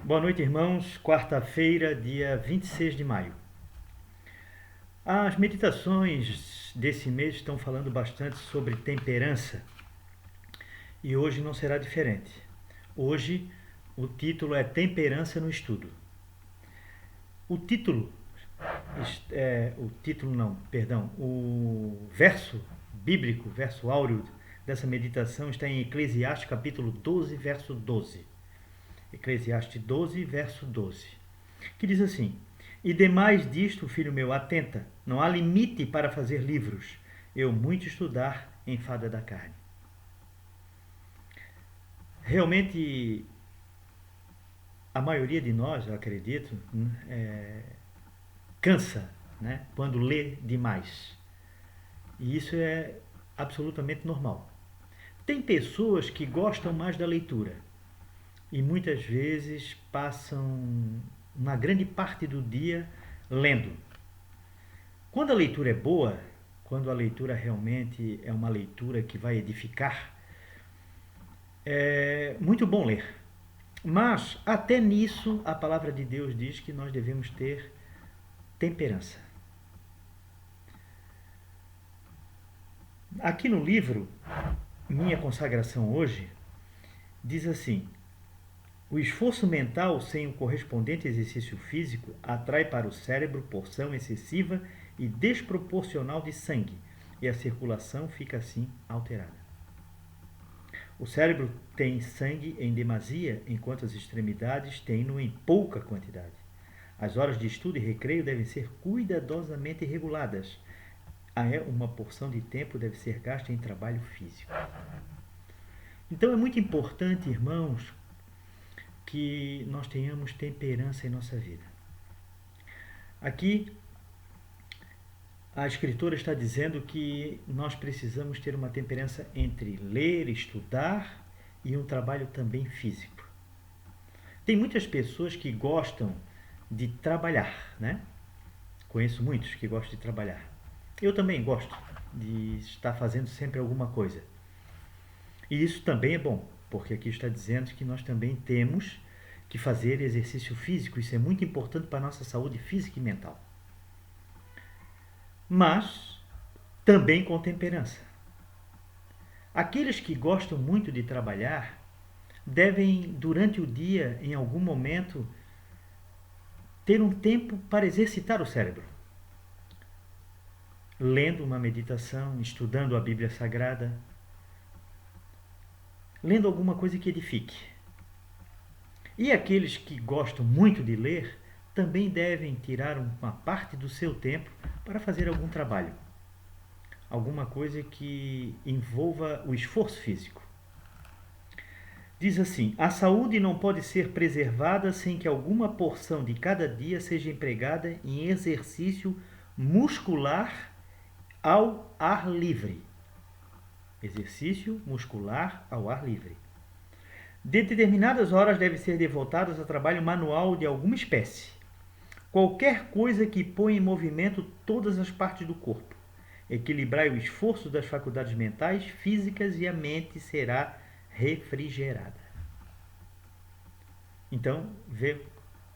Boa noite, irmãos. Quarta-feira, dia 26 de maio. As meditações desse mês estão falando bastante sobre temperança e hoje não será diferente. Hoje o título é Temperança no Estudo. O verso bíblico, verso áureo dessa meditação está em Eclesiastes capítulo 12, verso 12. Eclesiastes 12, verso 12, que diz assim: E demais disto, filho meu, atenta, não há limite para fazer livros, eu muito estudar enfada da carne. Realmente, a maioria de nós, eu acredito, cansa, né, quando lê demais. E isso é absolutamente normal. Tem pessoas que gostam mais da leitura e muitas vezes passam uma grande parte do dia lendo. Quando a leitura é boa, quando a leitura realmente é uma leitura que vai edificar, é muito bom ler. Mas até nisso a palavra de Deus diz que nós devemos ter temperança. Aqui no livro Minha Consagração Hoje, diz assim: o esforço mental sem o correspondente exercício físico atrai para o cérebro porção excessiva e desproporcional de sangue, e a circulação fica assim alterada. O cérebro tem sangue em demasia, enquanto as extremidades têm-no em pouca quantidade. As horas de estudo e recreio devem ser cuidadosamente reguladas. Uma porção de tempo deve ser gasta em trabalho físico. Então é muito importante, irmãos, que nós tenhamos temperança em nossa vida. Aqui, a escritora está dizendo que nós precisamos ter uma temperança entre ler, estudar e um trabalho também físico. Tem muitas pessoas que gostam de trabalhar, né? Conheço muitos que gostam de trabalhar. Eu também gosto de estar fazendo sempre alguma coisa. E isso também é bom, porque aqui está dizendo que nós também temos que fazer exercício físico. Isso é muito importante para a nossa saúde física e mental. Mas também com temperança. Aqueles que gostam muito de trabalhar devem, durante o dia, em algum momento, ter um tempo para exercitar o cérebro. Lendo uma meditação, estudando a Bíblia Sagrada, lendo alguma coisa que edifique. E aqueles que gostam muito de ler também devem tirar uma parte do seu tempo para fazer algum trabalho. Alguma coisa que envolva o esforço físico. Diz assim: a saúde não pode ser preservada sem que alguma porção de cada dia seja empregada em exercício muscular ao ar livre. Exercício muscular ao ar livre. Determinadas horas devem ser devotadas a trabalho manual de alguma espécie. Qualquer coisa que põe em movimento todas as partes do corpo. Equilibrai o esforço das faculdades mentais, físicas, e a mente será refrigerada. Então,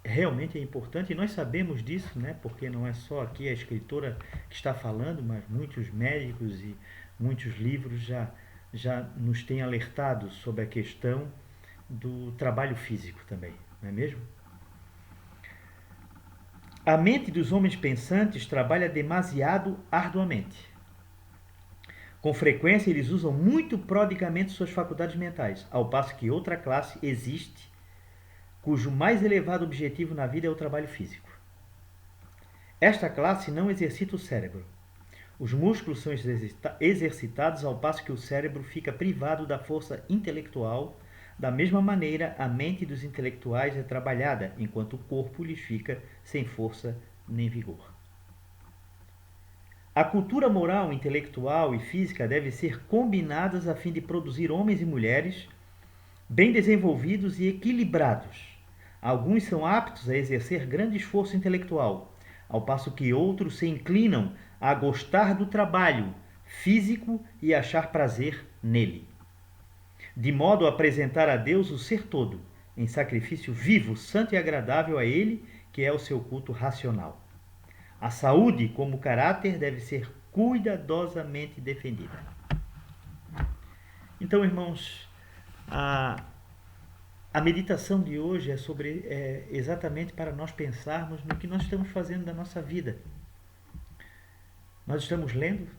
realmente é importante, e nós sabemos disso, né? Porque não é só aqui a escritora que está falando, mas muitos médicos e muitos livros já nos têm alertado sobre a questão do trabalho físico também, não é mesmo? A mente dos homens pensantes trabalha demasiado arduamente. Com frequência, eles usam muito prodigamente suas faculdades mentais, ao passo que outra classe existe, cujo mais elevado objetivo na vida é o trabalho físico. Esta classe não exercita o cérebro. Os músculos são exercitados ao passo que o cérebro fica privado da força intelectual. Da mesma maneira, a mente dos intelectuais é trabalhada, enquanto o corpo lhes fica sem força nem vigor. A cultura moral, intelectual e física devem ser combinadas a fim de produzir homens e mulheres bem desenvolvidos e equilibrados. Alguns são aptos a exercer grande esforço intelectual, ao passo que outros se inclinam a gostar do trabalho físico e achar prazer nele, de modo a apresentar a Deus o ser todo, em sacrifício vivo, santo e agradável a Ele, que é o seu culto racional. A saúde, como caráter, deve ser cuidadosamente defendida. Então, irmãos, a meditação de hoje é exatamente para nós pensarmos no que nós estamos fazendo da nossa vida. Nós estamos lendo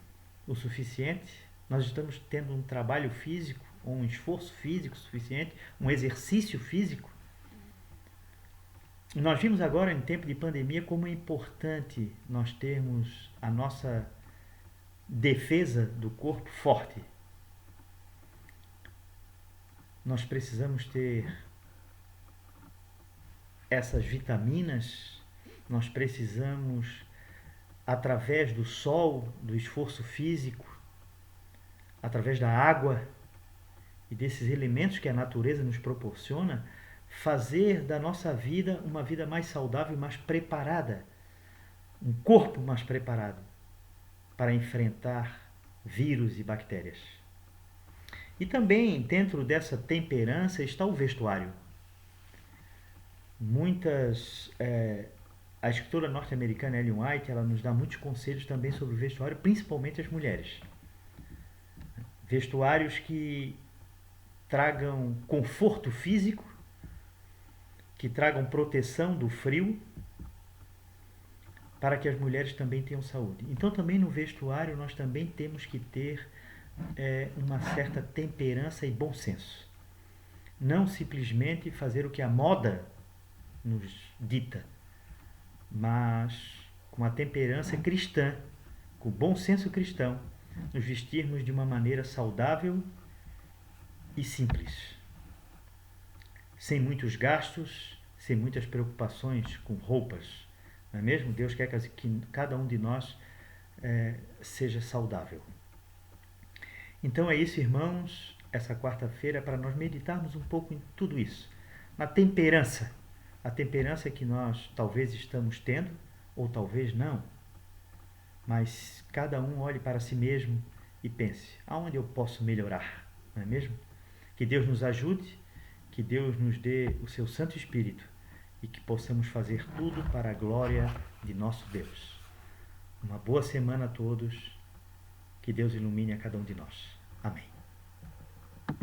o suficiente? Nós estamos tendo um trabalho físico, um esforço físico suficiente, um exercício físico? Nós vimos agora, em tempo de pandemia, como é importante nós termos a nossa defesa do corpo forte. Nós precisamos ter essas vitaminas, nós precisamos, através do sol, do esforço físico, através da água e desses elementos que a natureza nos proporciona, fazer da nossa vida uma vida mais saudável e mais preparada, um corpo mais preparado para enfrentar vírus e bactérias. E também dentro dessa temperança está o vestuário. A escritora norte-americana Ellen White, ela nos dá muitos conselhos também sobre o vestuário, principalmente as mulheres. Vestuários que tragam conforto físico, que tragam proteção do frio, para que as mulheres também tenham saúde. Então também no vestuário nós também temos que ter uma certa temperança e bom senso. Não simplesmente fazer o que a moda nos dita, mas com a temperança cristã, com o bom senso cristão, nos vestirmos de uma maneira saudável e simples, sem muitos gastos, sem muitas preocupações com roupas, não é mesmo? Deus quer que cada um de nós seja saudável. Então é isso, irmãos, essa quarta-feira é para nós meditarmos um pouco em tudo isso, na temperança, a temperança que nós talvez estamos tendo, ou talvez não, mas cada um olhe para si mesmo e pense, aonde eu posso melhorar, não é mesmo? Que Deus nos ajude, que Deus nos dê o seu Santo Espírito e que possamos fazer tudo para a glória de nosso Deus. Uma boa semana a todos, que Deus ilumine a cada um de nós. Amém.